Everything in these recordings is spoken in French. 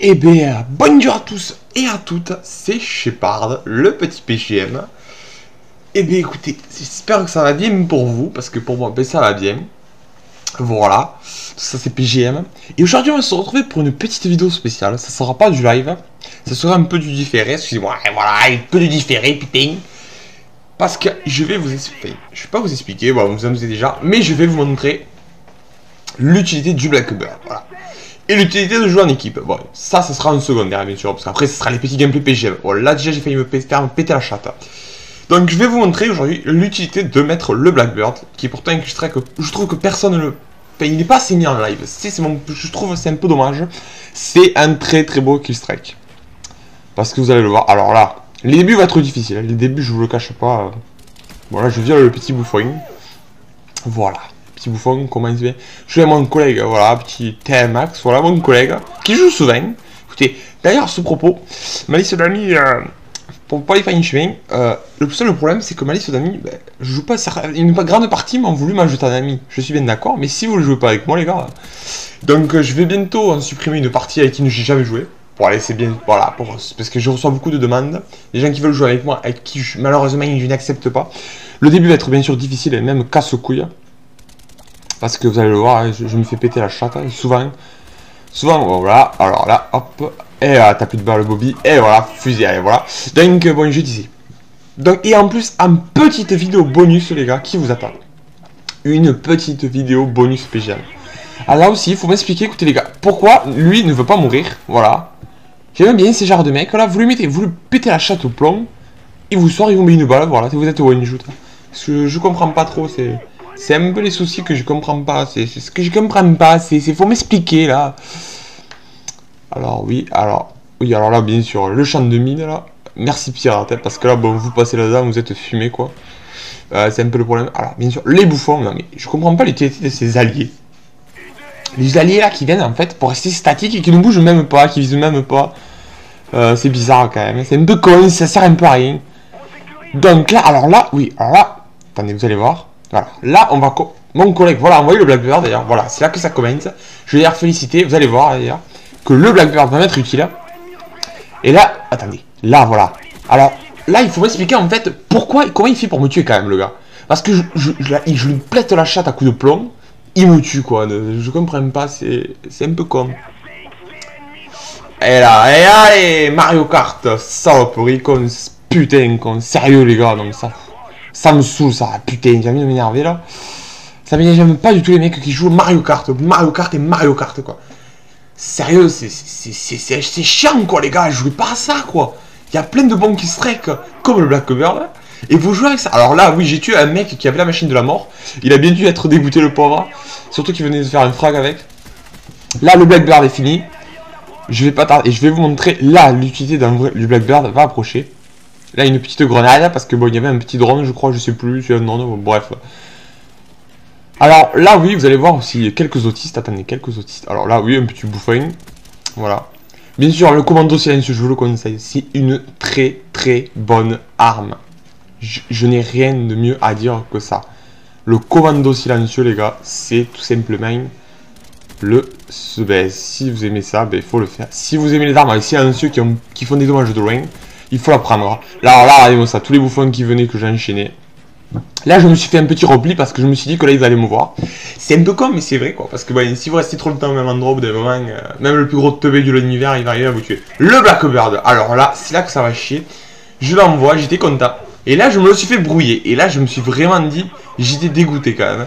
Eh bien, bonjour à tous et à toutes, c'est Shepard, le petit PGM. Eh bien, écoutez, j'espère que ça va bien pour vous, parce que pour moi, ben, ça va bien. Voilà, ça c'est PGM. Et aujourd'hui, on va se retrouver pour une petite vidéo spéciale. Ça sera pas du live, ça sera un peu du différé. Excusez-moi, voilà, un peu du différé, putain. Parce que je vais vous expliquer, je vais pas vous expliquer, bon, vous en doutez déjà, mais je vais vous montrer l'utilité du Blackbird. Voilà. Et l'utilité de jouer en équipe. Bon, ça sera en secondaire, bien sûr, parce qu'après, ce sera les petits gameplay PGM. Bon, là, déjà, j'ai failli me faire péter la chatte. Donc, je vais vous montrer aujourd'hui l'utilité de mettre le Blackbird, qui est pourtant un kill-strike que je trouve que personne ne le... Enfin, il n'est pas assez mis en live. Je trouve que c'est un peu dommage. C'est un très très beau kill-strike. Parce que vous allez le voir. Alors là, les débuts vont être difficiles. Les débuts, je vous le cache pas. Voilà, je viens le petit bouffon. Voilà. Petit bouffon, comment il se fait. Je suis avec mon collègue, voilà, petit TMAX, voilà, mon collègue, qui joue souvent. Écoutez, d'ailleurs, à ce propos, ma liste d'amis, pour pas les faire une chemin, le seul problème, c'est que ma liste d'amis, ben, je joue pas, une grande partie m'ont voulu m'ajouter un ami. Je suis bien d'accord, mais si vous ne jouez pas avec moi, les gars, donc je vais bientôt en supprimer une partie avec qui j'ai jamais joué. Pour aller, c'est bien, voilà, parce que je reçois beaucoup de demandes, des gens qui veulent jouer avec moi, avec qui malheureusement je n'accepte pas. Le début va être bien sûr difficile et même casse-couille. Parce que vous allez le voir, je me fais péter la chatte, hein, souvent, voilà, alors là, hop, et là, t'as plus de balle Bobby, et voilà, fusée, et voilà. Donc, bon, je disais. Donc, et en plus, une petite vidéo bonus, les gars, qui vous attend. Une petite vidéo bonus spéciale. Alors là aussi, il faut m'expliquer, écoutez les gars, pourquoi lui ne veut pas mourir, voilà. J'aime bien ces genres de mecs, là, vous lui pétez la chatte au plomb, il vous sort, il vous met une balle, voilà, vous êtes au one shoot. Parce que je comprends pas trop, c'est un peu les soucis que je comprends pas. C'est ce que je comprends pas. Faut m'expliquer là. Alors oui, alors là bien sûr le champ de mine là. Merci Pierre parce que là bon vous passez là-dedans vous êtes fumé quoi. C'est un peu le problème. Alors bien sûr les bouffons. Non mais je comprends pas l'utilité de ces alliés. Les alliés là qui viennent en fait pour rester statiques et qui ne bougent même pas, qui visent même pas. C'est bizarre quand même. C'est un peu con, ça sert un peu à rien. Donc là, alors là, oui, alors là, attendez vous allez voir. Voilà, là on va... Mon collègue, voilà, envoyé le Blackbird d'ailleurs, voilà, c'est là que ça commence. Je vais les féliciter, vous allez voir d'ailleurs, que le Blackbird va m'être utile. Et là, attendez, là voilà. Alors, là il faut m'expliquer en fait comment il fait pour me tuer quand même le gars. Parce que je lui pète la chatte à coups de plomb, il me tue quoi, je comprends pas, c'est un peu con. Et là, et allez, Mario Kart, saloperie, con, putain, con, sérieux les gars, non mais ça me saoule ça, putain, j'ai envie de m'énerver là. Ça m'énerve, j'aime pas du tout les mecs qui jouent Mario Kart et Mario Kart quoi. Sérieux, c'est chiant quoi les gars, jouez pas à ça quoi. Il y a plein de bons qui strike comme le Blackbird là, et vous jouez avec ça. Alors là, oui, j'ai tué un mec qui avait la machine de la mort. Il a bien dû être dégoûté le pauvre. Surtout qu'il venait de faire un frag avec. Là, le Blackbird est fini. Je vais pas tarder, et je vais vous montrer là l'utilité du Blackbird va approcher. Là, une petite grenade, parce que bon, il y avait un petit drone, je crois, je sais plus, non, bref. Alors là, oui, vous allez voir aussi quelques autistes, attendez, quelques autistes. Alors là, oui, un petit bouffon, voilà. Bien sûr, le commando silencieux, je vous le conseille, c'est une très très bonne arme. Je n'ai rien de mieux à dire que ça. Le commando silencieux, les gars, c'est tout simplement ben, si vous aimez ça, ben, il faut le faire. Si vous aimez les armes avec silencieux qui font des dommages de loin, il faut la prendre. Là, regardez-moi ça, tous les bouffons qui venaient que j'ai enchaîné. Là, je me suis fait un petit repli parce que je me suis dit que là, ils allaient me voir. C'est un peu con, mais c'est vrai, quoi. Parce que bah, si vous restez trop longtemps au même endroit, d'un moment, même le plus gros teubé de l'univers, il va arriver à vous tuer. Le Blackbird. Alors là, c'est là que ça va chier. Je l'envoie, j'étais content. Et là, je me le suis fait brouiller. Et là, je me suis vraiment dit, j'étais dégoûté quand même.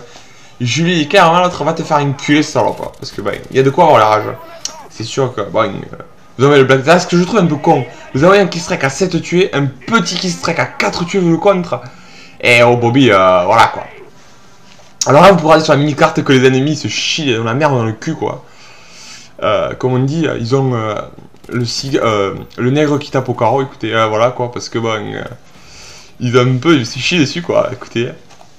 Je lui ai dit carrément, l'autre va te faire enculer, salope. Parce que, bah, il y a de quoi avoir la rage. C'est sûr que, bon, vous avez le Black. Là, ce que je trouve un peu con. Vous avez un killstrike à 7 tués, un petit killstrike à 4 tués le contre. Et oh Bobby, voilà quoi. Alors là, vous pourrez aller sur la mini-carte que les ennemis se chient dans la merde dans le cul quoi. Comme on dit, ils ont le nègre qui tape au carreau, écoutez, voilà quoi, parce que bon, ils ont un peu, ils se chient dessus quoi, écoutez.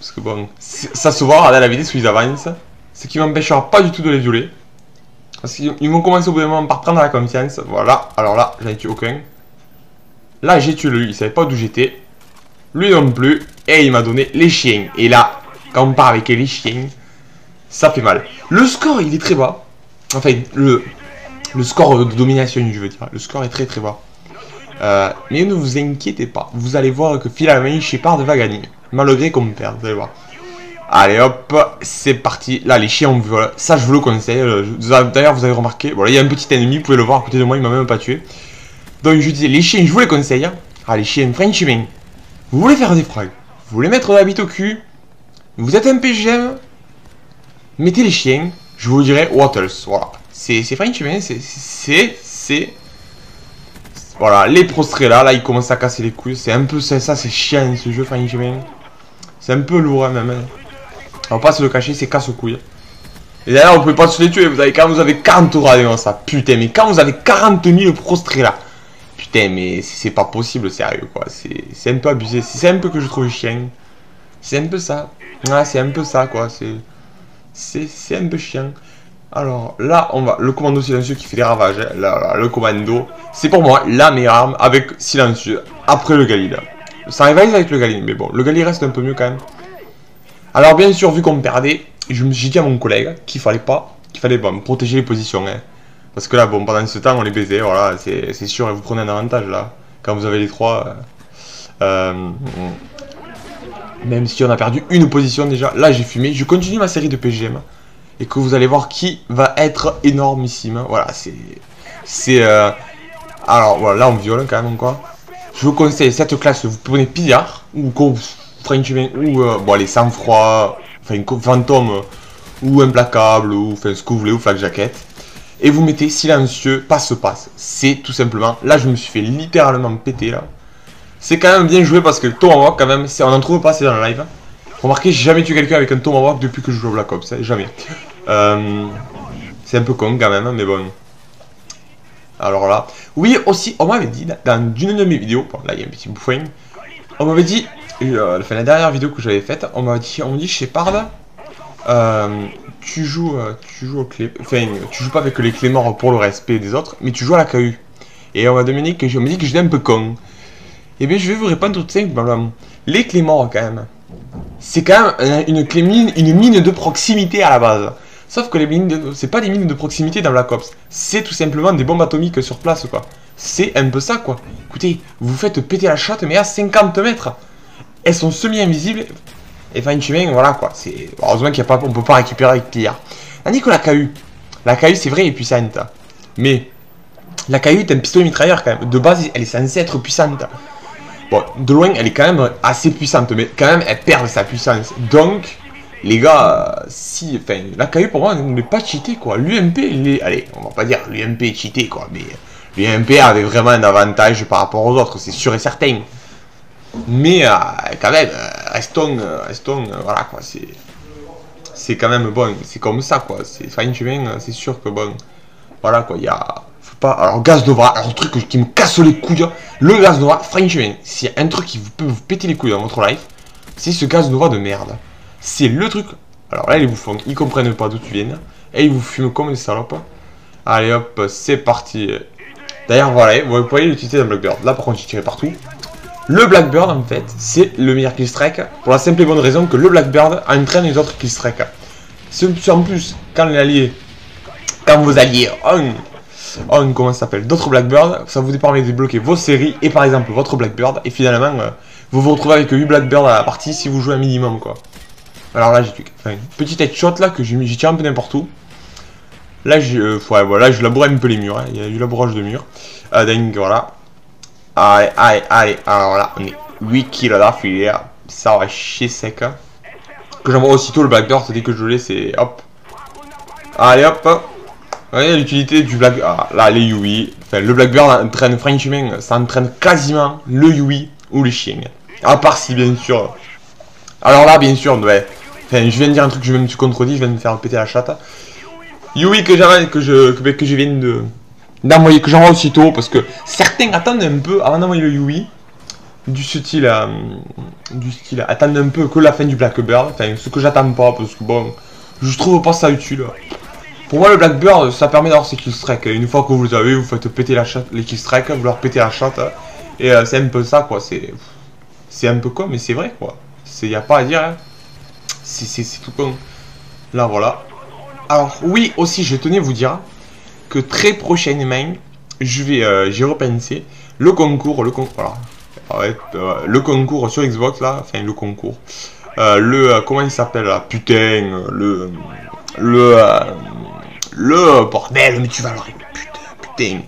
Parce que bon, ça se voit à la vidéo où ils avancent, ce qui m'empêchera pas du tout de les violer. Parce qu'ils vont commencer au bout d'un moment par prendre la confiance, voilà, alors là, j'en ai tué aucun. Là, j'ai tué lui, il savait pas d'où j'étais. Lui non plus, et il m'a donné les chiens. Et là, quand on part avec les chiens, ça fait mal. Le score, il est très bas. Enfin, Le score de domination, je veux dire. Le score est très très bas. Mais ne vous inquiétez pas. Vous allez voir que finalement, Shepard va gagner. Malgré qu'on perde, vous allez voir. Allez hop, c'est parti. Là, les chiens, voilà. Ça, je vous le conseille. D'ailleurs, vous avez remarqué. Voilà, il y a un petit ennemi, vous pouvez le voir à côté de moi, il m'a même pas tué. Donc, je disais, les chiens, je vous les conseille. Ah, les chiens, Frenchman. Vous voulez faire des frags. Vous voulez mettre de la bite au cul. Vous êtes un PGM. Mettez les chiens. Je vous dirai Wattles. Voilà. C'est Frenchman. C'est. Voilà, les prostrés là, ils commencent à casser les couilles. C'est un peu ça, c'est chiant ce jeu, Frenchman. C'est un peu lourd, hein, même. On va pas se le cacher, c'est casse-couilles. Et d'ailleurs, vous pouvez pas se les tuer. Vous avez, quand vous avez 40 dans ça. Putain, mais quand vous avez 40 000 prostrés là. Putain, mais c'est pas possible, sérieux, quoi. C'est un peu abusé. C'est un peu que je trouve chiant. C'est un peu ça. Ouais, c'est un peu ça, quoi. C'est un peu chiant. Alors, là, on va... Le commando silencieux qui fait des ravages. Hein. Là, le commando. C'est pour moi la meilleure arme avec silencieux. Après le Galil. Ça rivalise avec le Galil. Mais bon, le Galil reste un peu mieux quand même. Alors, bien sûr, vu qu'on perdait, j'ai dit à mon collègue qu'il fallait bon, protéger les positions. Hein. Parce que là, bon, pendant ce temps, on les baisait. Voilà, c'est sûr, vous prenez un avantage là. Quand vous avez les trois. Même si on a perdu une position déjà. Là, j'ai fumé. Je continue ma série de PGM. Et que vous allez voir qui va être énormissime. Voilà, alors, voilà, là, on viole quand même, quoi. Je vous conseille cette classe. Vous prenez Pillard ou Frenchman ou bon, les sang-froid, enfin, fantôme ou implacable ou enfin, ce que vous voulez, ou flag jacket. Et vous mettez silencieux, passe-passe. C'est tout simplement. Là, je me suis fait littéralement péter là. C'est quand même bien joué parce que Tomahawk, quand même, on n'en trouve pas, c'est dans le live. Remarquez, j'ai jamais tué quelqu'un avec un Tomahawk depuis que je joue au Black Ops, hein, jamais. C'est un peu con quand même, mais bon. Alors là, oui, aussi, on m'avait dit dans une de mes vidéos, bon, là il y a un petit bouffon, on m'avait dit, la dernière vidéo que j'avais faite, on m'a dit, Shepard, tu joues au clé, enfin, tu joues pas avec les clés morts pour le respect des autres, mais tu joues à la KU. Et on m'a dit que j'étais un peu con. Et bien, je vais vous répondre tout simplement. Les clés morts, quand même, c'est quand même une mine de proximité à la base. Sauf que les mines, c'est pas des mines de proximité dans Black Ops. C'est tout simplement des bombes atomiques sur place, quoi. C'est un peu ça, quoi. Écoutez, vous faites péter la chatte, mais à 50 mètres. Elles sont semi-invisibles. Et Frenchman, voilà, quoi. Heureusement qu'il y a pas, on peut pas récupérer avec Pillard. Tandis que la KU. La KU, c'est vrai, est puissante. Mais la KU est un pistolet mitrailleur, quand même. De base, elle est censée être puissante. Bon, de loin, elle est quand même assez puissante, mais quand même, elle perd sa puissance. Donc, les gars, si, enfin, la KU pour moi n'est pas cheaté, quoi. L'UMP, il est, allez, on va pas dire l'UMP est cheaté, quoi, mais l'UMP avait vraiment un avantage par rapport aux autres, c'est sûr et certain. Mais, quand même, restons, voilà, quoi, c'est quand même bon, c'est comme ça, quoi. C'est Frenchman, c'est sûr que bon, voilà, quoi, il y a... Pas. Alors, Gaz Nova, alors, un truc qui me casse les couilles, le Gaz Nova, Frenchman, s'il y a un truc qui peut vous péter les couilles dans votre life, c'est ce Gaz Nova de merde. C'est le truc. Alors là, les bouffons, ils comprennent pas d'où tu viens, et ils vous fument comme des salopes. Allez hop, c'est parti. D'ailleurs, voilà, vous pouvez l'utiliser dans Blackbird. Là, par contre, j'ai tiré partout. Le Blackbird, en fait, c'est le meilleur killstrike, pour la simple et bonne raison que le Blackbird entraîne les autres killstrikes. C'est en plus, quand vous alliez comment ça s'appelle, d'autres Blackbird, ça vous permet de débloquer vos séries et par exemple votre Blackbird, et finalement vous vous retrouvez avec 8 Blackbird à la partie si vous jouez un minimum, quoi. Alors là j'ai une petite headshot là que j'ai tiré un peu n'importe où. Là voilà, je labourais un peu les murs, hein. Il y a du labourage de murs. Donc voilà. Allez, alors là on est 8 kills d'affilée, ça va chier sec. Que j'envoie aussitôt le Blackbird dès que je l'ai, c'est hop. Allez hop. Voyez l'utilité du Black... Ah, là, les Yui. Enfin, le Blackbird entraîne Frenchman, ça entraîne quasiment le Yui ou les chiens. À part si, bien sûr. Alors là, bien sûr, ouais. Enfin, je viens de dire un truc, je me suis contredit, je viens de me faire péter la chatte. Yui que je viens d'envoyer, que j'envoie aussitôt, parce que certains attendent un peu, avant d'envoyer le Yui, du style, attendent un peu que la fin du Blackbird. Enfin, ce que j'attends pas, parce que bon, je trouve pas ça utile. Pour moi, le Blackbird, ça permet d'avoir ses killstrikes. Une fois que vous les avez, vous faites péter les killstrikes, vous leur pétez la chatte. Et c'est un peu ça, quoi. C'est un peu con, mais c'est vrai, quoi. Il n'y a pas à dire, hein. C'est tout con. Là, voilà. Alors, oui, aussi, je tenais à vous dire que très prochainement, j'ai repensé le concours, voilà. Le concours sur Xbox là, enfin le concours, comment il s'appelle là, putain, le bordel, mais tu vas leur putain,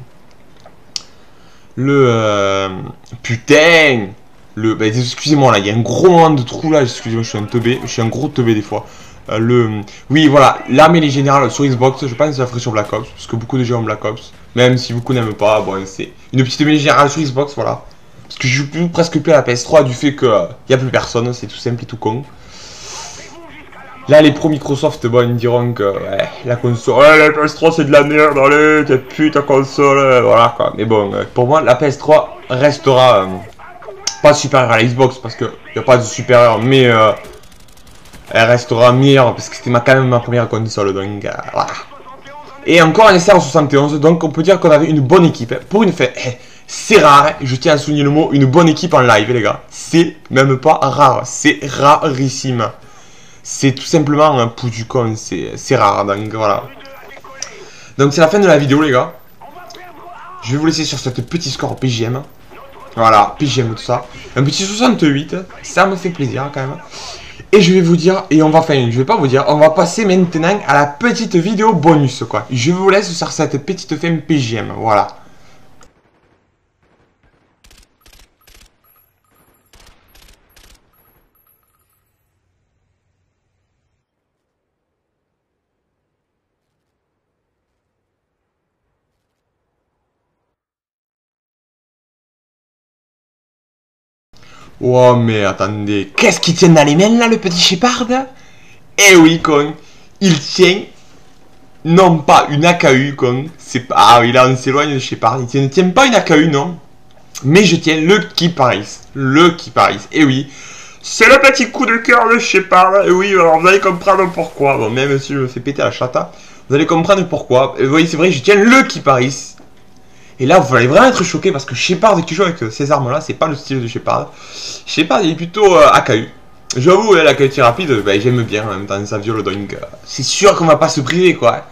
putain, bah, excusez-moi là, il y a un gros moment de trou là, excusez-moi, je suis un teubé, je suis un gros teubé des fois. Oui, voilà, l'arme et les générales sur Xbox, je pense que ça ferait sur Black Ops, parce que beaucoup de gens ont Black Ops, même si beaucoup n'aiment pas, bon, c'est une petite mêlée générale sur Xbox, voilà. Parce que je joue presque plus à la PS3 du fait qu'il n'y a plus personne, c'est tout simple et tout con. Là, les pros Microsoft, bon, ils me diront que ouais, la console, ouais, la PS3 c'est de la merde, allez, t'es putain console, voilà quoi. Mais bon, pour moi, la PS3 restera pas supérieure à la Xbox parce qu'il n'y a pas de supérieur, mais elle restera meilleure parce que c'était quand même ma première console, donc voilà. Et encore un essai en 71, donc on peut dire qu'on avait une bonne équipe. Pour une fois, c'est rare, je tiens à souligner le mot, une bonne équipe en live, les gars. C'est même pas rare, c'est rarissime. C'est tout simplement un pou du con, c'est rare, donc voilà. Donc c'est la fin de la vidéo, les gars. Je vais vous laisser sur cette petit score PGM. Voilà, PGM tout ça. Un petit 68, ça me fait plaisir quand même. Et je vais vous dire, et on va faire, je vais pas vous dire, on va passer maintenant à la petite vidéo bonus, quoi. Je vous laisse sur cette petite fin PGM, voilà. Oh mais attendez, qu'est-ce qu'il tient dans les mains là, le petit Shepard? Eh oui, con, il tient non pas une AKU, con, c'est pas... Ah oui, là on s'éloigne de Shepard, il ne tient pas une AKU, non. Mais je tiens le Kiparis, eh oui. C'est le petit coup de cœur de Shepard, eh oui, alors vous allez comprendre pourquoi. Bon, même si je me fais péter la chatte, vous allez comprendre pourquoi. Et oui, c'est vrai, je tiens le Kiparis. Et là, vous allez vraiment être choqué parce que Shepard qui joue avec ces armes-là, c'est pas le style de Shepard. Shepard, il est plutôt AKU. J'avoue, la qualité rapide, bah, j'aime bien en même temps, ça viole, donc c'est sûr qu'on va pas se priver, quoi.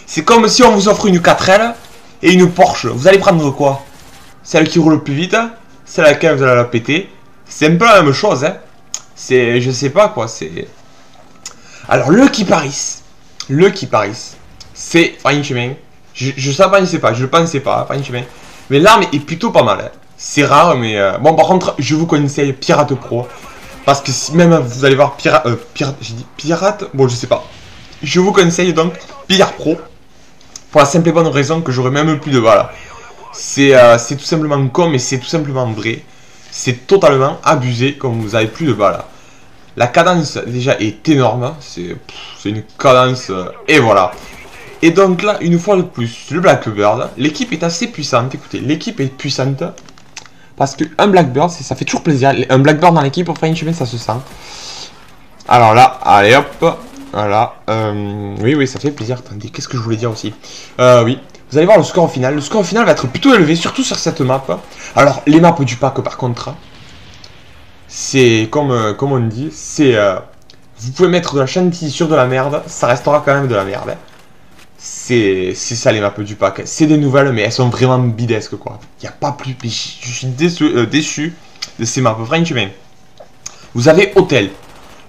C'est comme si on vous offre une 4L et une Porsche. Vous allez prendre quoi? Celle qui roule le plus vite, celle à laquelle vous allez la péter. C'est un peu la même chose, hein. C'est, je sais pas, quoi, c'est... Alors, le Kiparis, c'est franchement... Je sais pas, je le pensais pas, franchement. Mais l'arme est plutôt pas mal. Hein. C'est rare, mais bon, par contre, je vous conseille Pirate Pro. Parce que si même vous allez voir Pirate, j'ai dit Pirate, bon, je sais pas. Je vous conseille donc Pirate Pro. Pour la simple et bonne raison que j'aurais même plus de balles. C'est tout simplement con, mais c'est tout simplement vrai. C'est totalement abusé comme vous avez plus de balles. La cadence déjà est énorme. C'est une cadence, et voilà. Et donc là, une fois de plus, le Blackbird, l'équipe est assez puissante. Écoutez, l'équipe est puissante. Parce qu'un Blackbird, ça fait toujours plaisir. Un Blackbird dans l'équipe, franchement, ça se sent. Alors là, allez hop. Voilà. Oui, ça fait plaisir. Attendez, qu'est-ce que je voulais dire aussi? Oui. Vous allez voir le score final. Le score final va être plutôt élevé, surtout sur cette map. Alors, les maps du pack, par contre, c'est comme on dit, c'est... vous pouvez mettre de la chantilly sur de la merde, ça restera quand même de la merde. C'est ça les maps du pack. C'est des nouvelles, mais elles sont vraiment bidesques, quoi. Il n'y a pas plus... Je suis déçu de ces maps. Franchement. Vous avez Hôtel.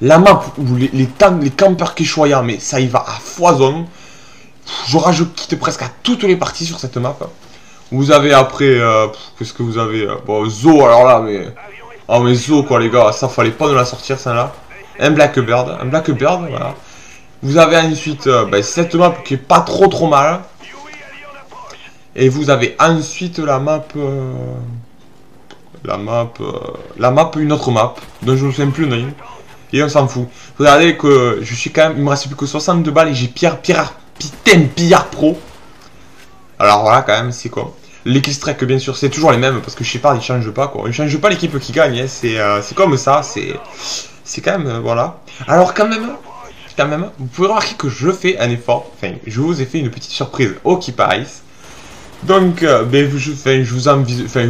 La map où les campeurs qui choyant, mais ça y va à foison. Je quitte presque à toutes les parties sur cette map. Vous avez après... qu'est-ce que vous avez bon, Zo, alors là, mais... Oh, mais Zo, quoi, les gars. Ça, fallait pas de la sortir, ça, là. Un Blackbird, voilà. Vous avez ensuite cette map qui est pas trop mal. Et vous avez ensuite la map... une autre map, dont je ne sais plus le nom. Et on s'en fout. Regardez que je suis quand même... Il me reste plus que 62 balles et j'ai Pirate Pro. Alors voilà, quand même, c'est quoi. Les killstreaks, bien sûr, c'est toujours les mêmes, parce que Shepard, il change pas, quoi. Il change pas l'équipe qui gagne, hein. C'est comme ça, c'est quand même... voilà. Alors quand même, vous pouvez remarquer que je fais un effort. Enfin, je vous ai fait une petite surprise au Kiparis. Donc, je vous envie... Enfin,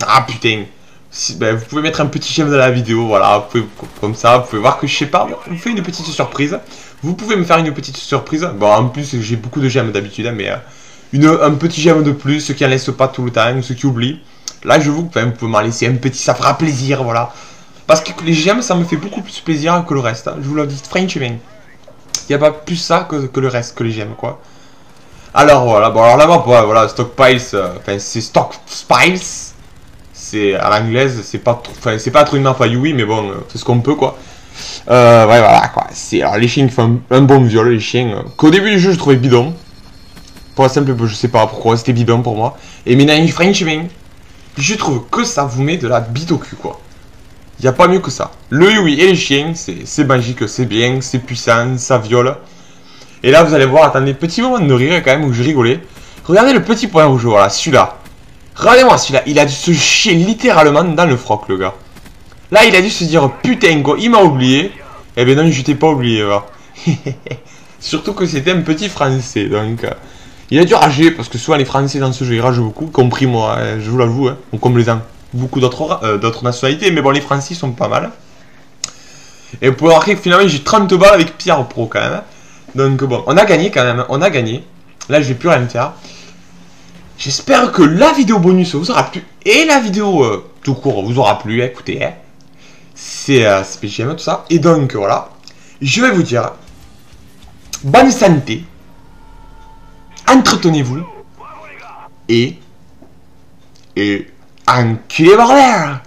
ah, putain. Vous pouvez mettre un petit j'aime dans la vidéo, voilà. Vous pouvez, comme ça, vous pouvez voir que Shepard vous fait une petite surprise. Vous pouvez me faire une petite surprise. Bon, en plus, j'ai beaucoup de j'aime d'habitude, hein, mais... un petit j'aime de plus, ceux qui en laissent pas tout le temps, ceux qui oublient. Là, je vous, enfin, vous pouvez m'en laisser un petit, ça fera plaisir, voilà. Parce que les j'aime, ça me fait beaucoup plus plaisir que le reste. Hein. Je vous le dis franchement. Il n'y a pas plus ça que le reste, que les j'aime, quoi. Alors, voilà, bon, alors là-bas, voilà, Stockpiles, enfin, c'est Stockpiles. C'est, à l'anglaise, c'est pas trop, enfin, c'est pas trop une map à Yui, mais bon, c'est ce qu'on peut, quoi. Ouais, voilà, quoi. Alors, les chiens font un bon viol, les chiens, qu'au début du jeu, je trouvais bidon. Pour la simple, je sais pas pourquoi, c'était bidon pour moi. Et maintenant, franchement, je trouve que ça vous met de la bite au cul, quoi. Il n'y a pas mieux que ça. Le Yui et les chiens, c'est magique, c'est bien, c'est puissant, ça viole. Et là, vous allez voir, attendez, petit moment de rire quand même où je rigolais. Regardez le petit point rouge, voilà, celui-là. Regardez-moi celui-là, il a dû se chier littéralement dans le froc, le gars. Là, il a dû se dire, putain, quoi, il m'a oublié. Eh ben non, je t'ai pas oublié, va. Surtout que c'était un petit français, donc... il a dû rager, parce que souvent les français dans ce jeu, ils ragent beaucoup, compris moi, je vous l'avoue, hein, comme les beaucoup d'autres nationalités, mais bon, les français sont pas mal. Et vous pouvez remarquer que finalement, j'ai 30 balles avec Pierre Pro, quand même. Donc bon, on a gagné quand même, on a gagné. Là, je vais plus rien faire. J'espère que la vidéo bonus vous aura plu. Et la vidéo tout court vous aura plu, écoutez. Hein. C'est PGM, tout ça. Et donc, voilà. Je vais vous dire... bonne santé. Entretenez-vous. Et... enculé bordel.